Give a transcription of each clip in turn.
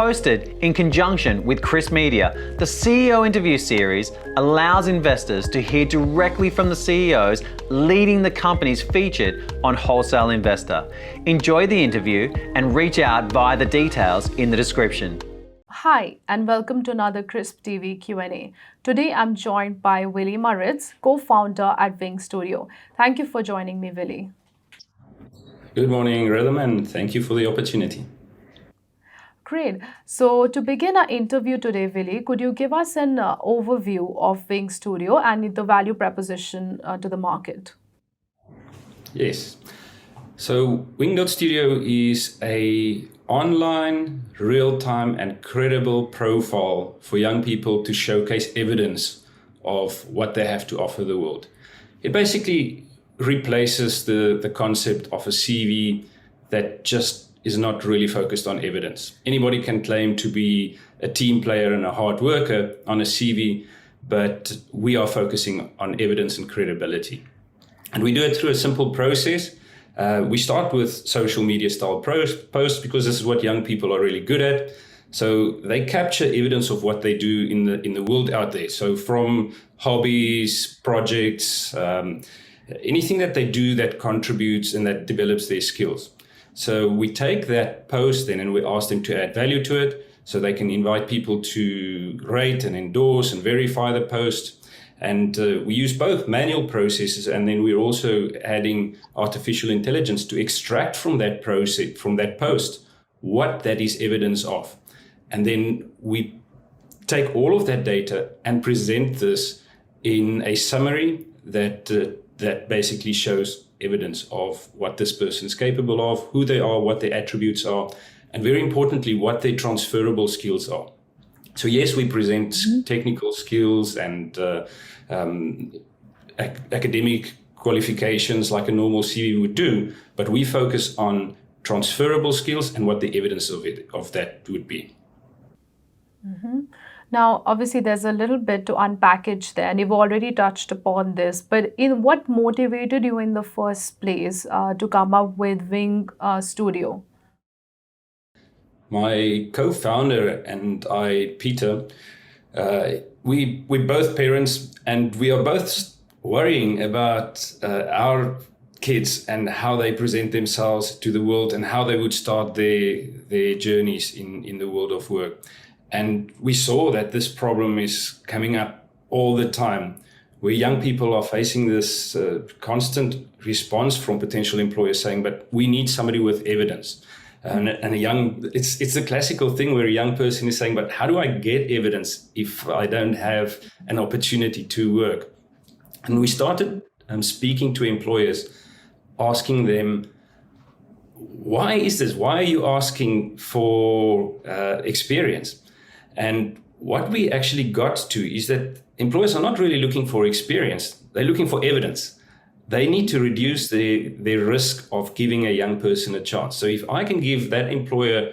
Hosted in conjunction with Chris Media, the CEO interview series allows investors to hear directly from the CEOs leading the companies featured on Wholesale Investor. Enjoy the interview and reach out via the details in the description. Hi, and welcome to another Crisp TV Q&A. Today, I'm joined by Willie Maritz, co-founder at Wing.Studio. Thank you for joining me, Willie. Good morning, Rhythm, and thank you for the opportunity. Great. So to begin our interview today, Willie, could you give us an overview of Wing.Studio and the value proposition to the market? Yes. So Wing.Studio is a online, real-time and credible profile for young people to showcase evidence of what they have to offer the world. It basically replaces the concept of a CV that just is not really focused on evidence. Anybody can claim to be a team player and a hard worker on a CV, but we are focusing on evidence and credibility. And we do it through a simple process. We start with social media style posts because this is what young people are really good at. So they capture evidence of what they do in the world out there. So from hobbies, projects, anything that they do that contributes and that develops their skills. So we take that post then and we ask them to add value to it so they can invite people to rate and endorse and verify the post. And we use both manual processes, and then we're also adding artificial intelligence to extract from that process, from that post, what that is evidence of. And then we take all of that data and present this in a summary that basically shows evidence of what this person is capable of, who they are, what their attributes are, and very importantly, what their transferable skills are. So yes, we present technical skills and academic qualifications like a normal CV would do, but we focus on transferable skills and what the evidence of that would be. Mm-hmm. Now, obviously, there's a little bit to unpackage there, and you've already touched upon this, but what motivated you in the first place to come up with Wing.Studio? My co-founder and I, Peter, we're both parents, and we are both worrying about our kids and how they present themselves to the world and how they would start their journeys in the world of work. And we saw that this problem is coming up all the time, where young people are facing this constant response from potential employers saying, but we need somebody with evidence. It's a classical thing where a young person is saying, but how do I get evidence if I don't have an opportunity to work? And we started speaking to employers, asking them, why is this? Why are you asking for experience? And what we actually got to is that employers are not really looking for experience. They're looking for evidence. They need to reduce their risk of giving a young person a chance. So if I can give that employer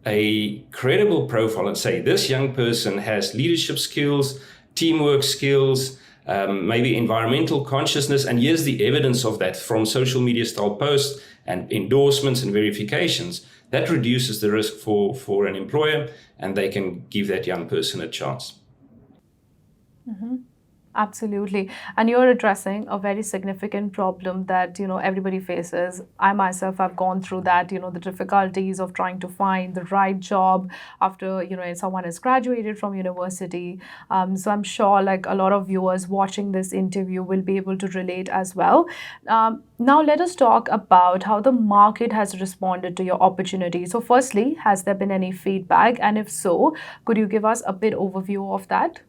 a credible profile and say, this young person has leadership skills, teamwork skills, maybe environmental consciousness, and here's the evidence of that from social media style posts and endorsements and verifications, that reduces the risk for an employer, and they can give that young person a chance. Mm-hmm. Absolutely. And you're addressing a very significant problem that, everybody faces. I myself have gone through that, the difficulties of trying to find the right job after, someone has graduated from university. So I'm sure like a lot of viewers watching this interview will be able to relate as well. Now let us talk about how the market has responded to your opportunity. So firstly, has there been any feedback? And if so, could you give us a bit overview of that?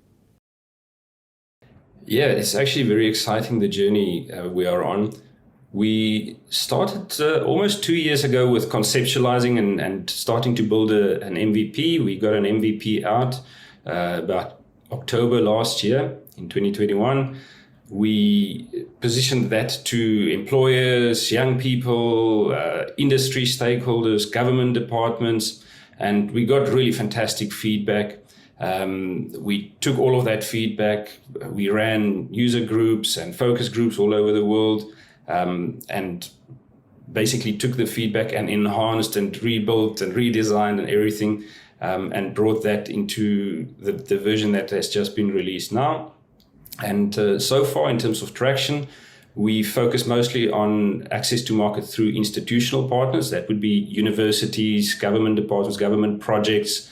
Yeah, it's actually very exciting, the journey we are on. We started almost 2 years ago with conceptualizing and starting to build an MVP. We got an MVP out about October last year in 2021. We positioned that to employers, young people, industry stakeholders, government departments, and we got really fantastic feedback. We took all of that feedback, we ran user groups and focus groups all over the world, and basically took the feedback and enhanced and rebuilt and redesigned and everything. and brought that into the version that has just been released now. And so far, in terms of traction, we focus mostly on access to market through institutional partners. That would be universities, government departments, government projects,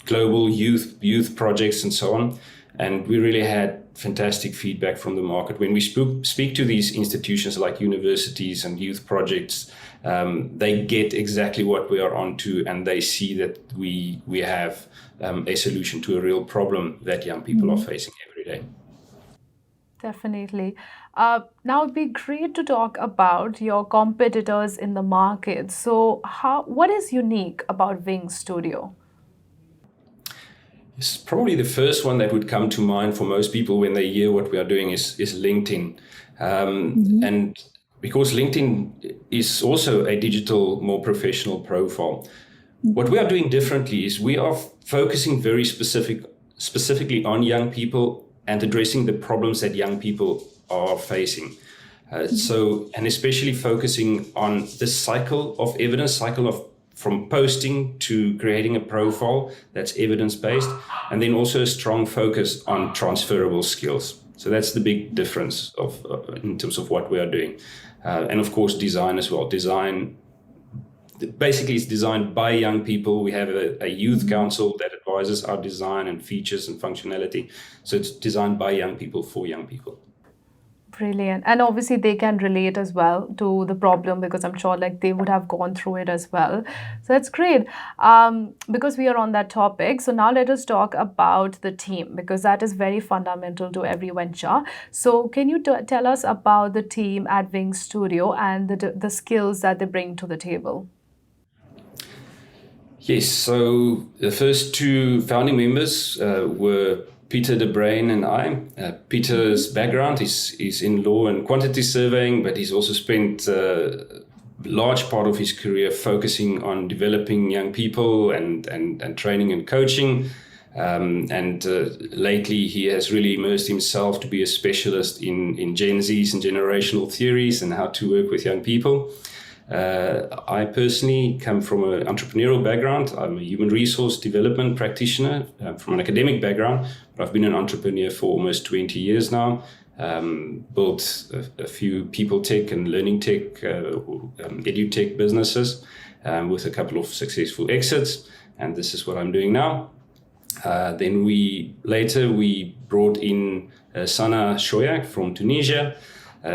global youth projects, and so on. And we really had fantastic feedback from the market. When we speak to these institutions like universities and youth projects, they get exactly what we are onto, and they see that we have a solution to a real problem that young people are facing every day. Definitely. Now it'd be great to talk about your competitors in the market. So what is unique about Wing.Studio? It's probably the first one that would come to mind for most people when they hear what we are doing is LinkedIn. And because LinkedIn is also a digital, more professional profile. What we are doing differently is we are focusing very specifically on young people and addressing the problems that young people are facing. And especially focusing on the cycle of evidence, from posting to creating a profile that's evidence-based, and then also a strong focus on transferable skills. So that's the big difference in terms of what we are doing. And of course, design as well. Design basically is designed by young people. We have a youth council that advises our design and features and functionality. So it's designed by young people for young people. Brilliant. And obviously they can relate as well to the problem, because I'm sure like they would have gone through it as well. So that's great. Because we are on that topic. So now let us talk about the team, because that is very fundamental to every venture. So can you tell us about the team at Wing.Studio and the skills that they bring to the table? Yes, so the first two founding members were Peter de Bruin and I. Peter's background is in law and quantity surveying, but he's also spent a large part of his career focusing on developing young people and training and coaching. Lately, he has really immersed himself to be a specialist in Gen Zs and generational theories and how to work with young people. I personally come from an entrepreneurial background. I'm a human resource development practitioner from an academic background, but I've been an entrepreneur for almost 20 years now. Built a few people tech and learning tech, edu tech businesses with a couple of successful exits, and this is what I'm doing now. Then we brought in Sana Shoyak from Tunisia.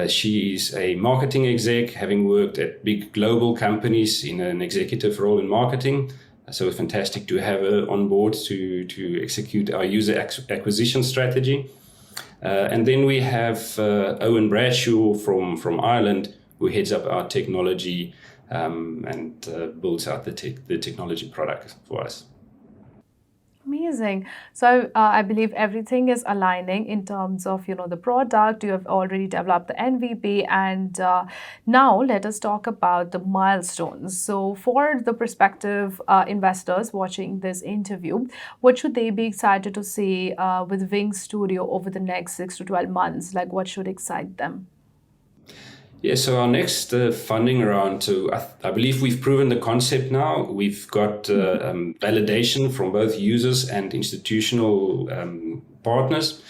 She's a marketing exec, having worked at big global companies in an executive role in marketing. So it's fantastic to have her on board to execute our user acquisition strategy. And then we have Owen Bradshaw from Ireland, who heads up our technology and builds out the technology product for us. Amazing. So I believe everything is aligning in terms of, the product. You have already developed the MVP, and now let us talk about the milestones. So for the prospective investors watching this interview, what should they be excited to see with Wing.Studio over the next 6 to 12 months? Like, what should excite them? Yeah, so our next funding round, so I believe we've proven the concept now. We've got validation from both users and institutional partners.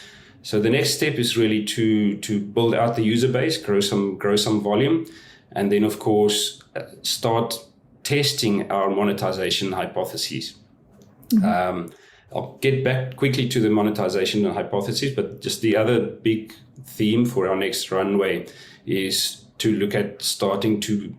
So the next step is really to build out the user base, grow some volume, and then of course start testing our monetization hypotheses. I'll get back quickly to the monetization hypotheses, but just the other big theme for our next runway is to look at starting to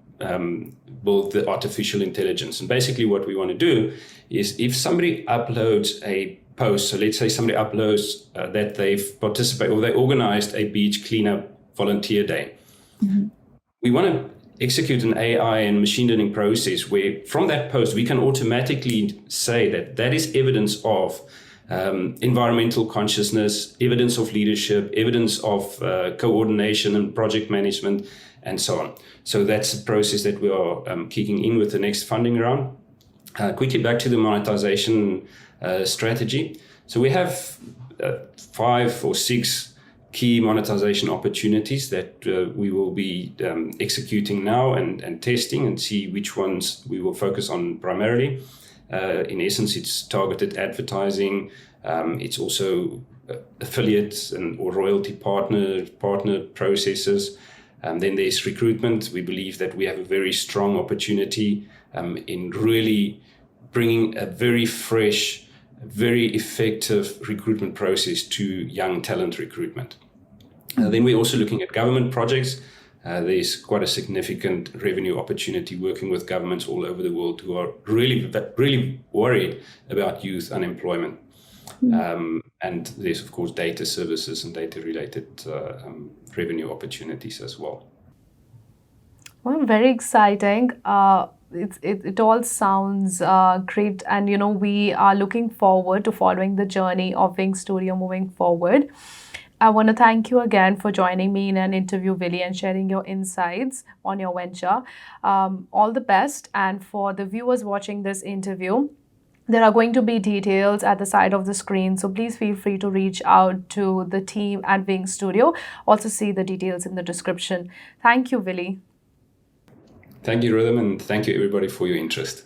build the artificial intelligence. And basically what we want to do is, if somebody uploads a post, so let's say somebody uploads that they've participated or they organized a beach cleanup volunteer day. We want to execute an AI and machine learning process where from that post we can automatically say that is evidence of environmental consciousness, evidence of leadership, evidence of coordination and project management, and so on. So that's a process that we are kicking in with the next funding round. Quickly back to the monetization strategy. So we have 5 or 6 key monetization opportunities that we will be executing now and testing and see which ones we will focus on primarily. In essence, it's targeted advertising. It's also affiliates or royalty partner processes. Then there's recruitment. We believe that we have a very strong opportunity in really bringing a very fresh, very effective recruitment process to young talent recruitment. Then we're also looking at government projects. There's quite a significant revenue opportunity working with governments all over the world who are really worried about youth unemployment. And there's, of course, data services and data-related revenue opportunities as well. Well, very exciting. It all sounds great, and we are looking forward to following the journey of Wing.Studio moving forward. I want to thank you again for joining me in an interview, Willie, and sharing your insights on your venture. All the best, and for the viewers watching this interview, there are going to be details at the side of the screen, so please feel free to reach out to the team at Wing.Studio. Also see the details in the description. Thank you, Willie. Thank you, Rhythm, and thank you everybody for your interest.